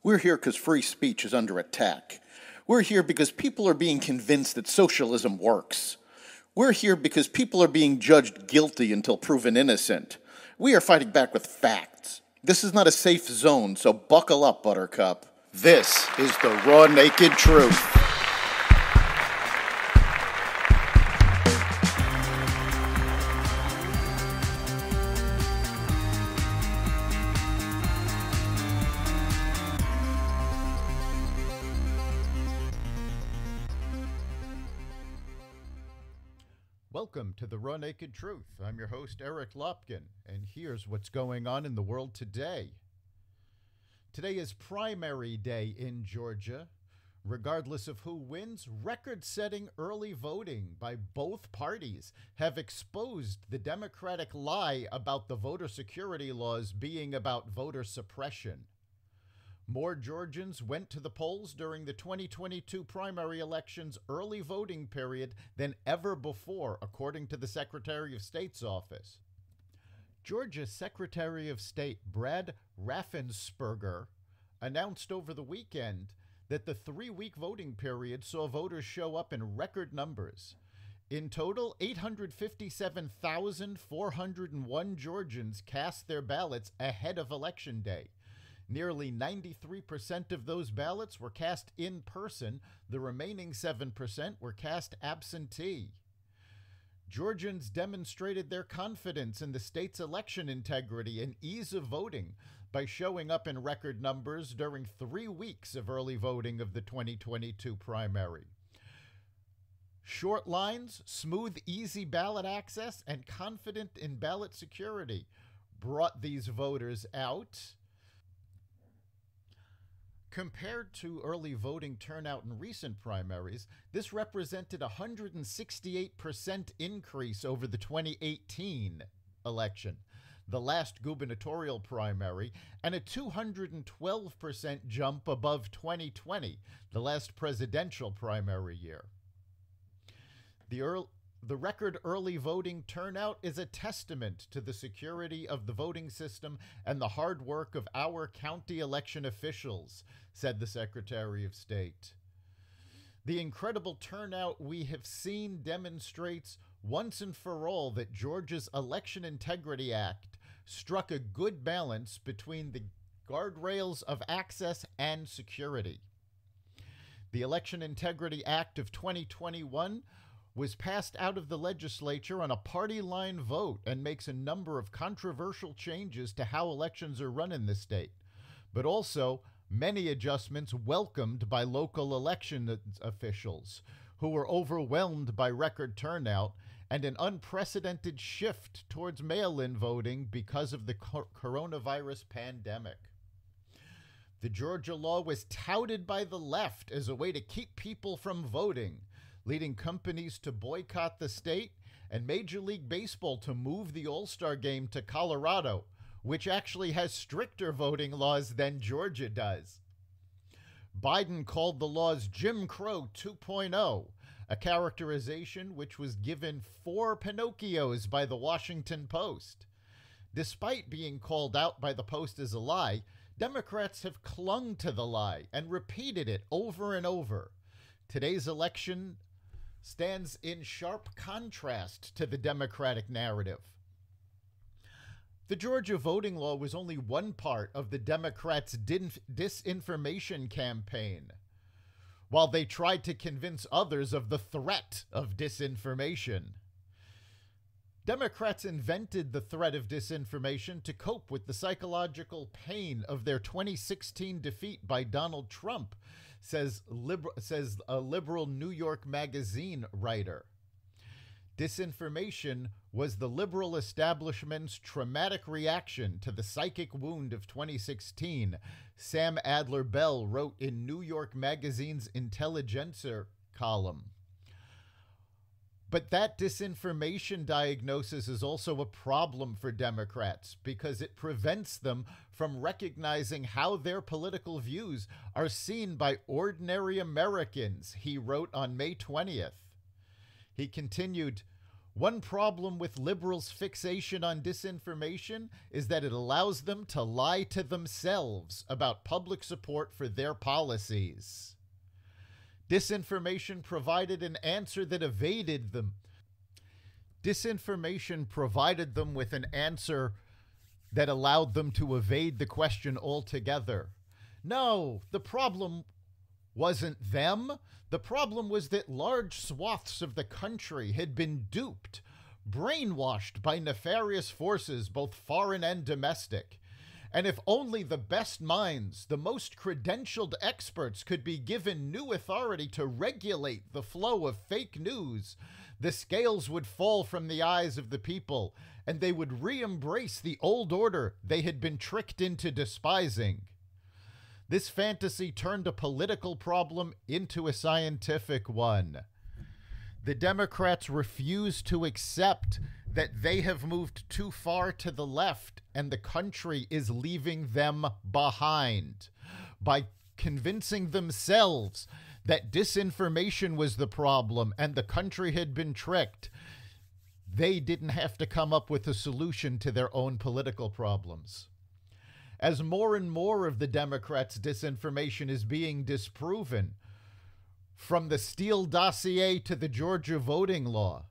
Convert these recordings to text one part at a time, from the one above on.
We're here because free speech is under attack. We're here because people are being convinced that socialism works. We're here because people are being judged guilty until proven innocent. We are fighting back with facts. This is not a safe zone, so buckle up, Buttercup. This is the raw, naked truth. Welcome to the Raw Naked Truth. I'm your host, Eric Lopkin, and here's what's going on in the world today. Today is primary day in Georgia. Regardless of who wins, record-setting early voting by both parties have exposed the Democratic lie about the voter security laws being about voter suppression. More Georgians went to the polls during the 2022 primary election's early voting period than ever before, according to the Secretary of State's office. Georgia's Secretary of State Brad Raffensperger announced over the weekend that the 3-week voting period saw voters show up in record numbers. In total, 857,401 Georgians cast their ballots ahead of Election Day. Nearly 93% of those ballots were cast in person. The remaining 7% were cast absentee. Georgians demonstrated their confidence in the state's election integrity and ease of voting by showing up in record numbers during 3 weeks of early voting of the 2022 primary. Short lines, smooth, easy ballot access, and confidence in ballot security brought these voters out. Compared to early voting turnout in recent primaries, this represented a 168% increase over the 2018 election, the last gubernatorial primary, and a 212% jump above 2020, the last presidential primary year. The record early voting turnout is a testament to the security of the voting system and the hard work of our county election officials, said the Secretary of State. The incredible turnout we have seen demonstrates once and for all that Georgia's Election Integrity Act struck a good balance between the guardrails of access and security. The Election Integrity Act of 2021 was passed out of the legislature on a party line vote and makes a number of controversial changes to how elections are run in the state, but also many adjustments welcomed by local election officials who were overwhelmed by record turnout and an unprecedented shift towards mail-in voting because of the coronavirus pandemic. The Georgia law was touted by the left as a way to keep people from voting, leading companies to boycott the state and Major League Baseball to move the All-Star game to Colorado, which actually has stricter voting laws than Georgia does. Biden called the laws Jim Crow 2.0, a characterization which was given 4 Pinocchios by the Washington Post. Despite being called out by the Post as a lie, Democrats have clung to the lie and repeated it over and over. Today's election stands in sharp contrast to the Democratic narrative. The Georgia voting law was only one part of the Democrats' disinformation campaign, while they tried to convince others of the threat of disinformation. Democrats invented the threat of disinformation to cope with the psychological pain of their 2016 defeat by Donald Trump, says a liberal New York Magazine writer. Disinformation was the liberal establishment's traumatic reaction to the psychic wound of 2016, Sam Adler-Bell wrote in New York Magazine's Intelligencer column. But that disinformation diagnosis is also a problem for Democrats because it prevents them from recognizing how their political views are seen by ordinary Americans, he wrote on May 20th. He continued, One problem with liberals' fixation on disinformation is that it allows them to lie to themselves about public support for their policies. Disinformation provided an answer that evaded them. Disinformation provided them with an answer that allowed them to evade the question altogether. No, the problem wasn't them. The problem was that large swaths of the country had been duped, brainwashed by nefarious forces, both foreign and domestic. And if only the best minds, the most credentialed experts could be given new authority to regulate the flow of fake news, the scales would fall from the eyes of the people, and they would re-embrace the old order they had been tricked into despising. This fantasy turned a political problem into a scientific one. The Democrats refuse to accept that they have moved too far to the left and the country is leaving them behind by convincing themselves that disinformation was the problem and the country had been tricked. They didn't have to come up with a solution to their own political problems. As more and more of the Democrats' disinformation is being disproven, from the Steele dossier to the Georgia voting law,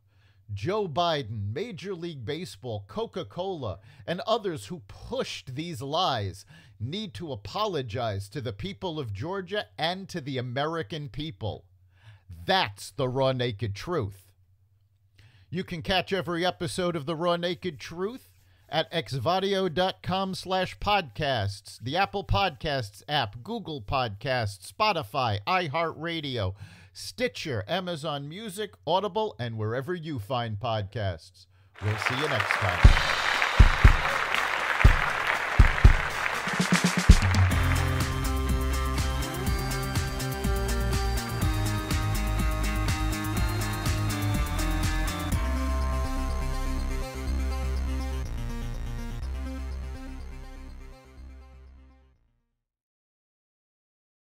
Joe Biden, Major League Baseball, Coca-Cola, and others who pushed these lies need to apologize to the people of Georgia and to the American people. That's the raw naked truth. You can catch every episode of The Raw Naked Truth at xvadio.com/podcasts, the Apple Podcasts app, Google Podcasts, Spotify, iHeartRadio, Stitcher, Amazon Music, Audible, and wherever you find podcasts. We'll see you next time.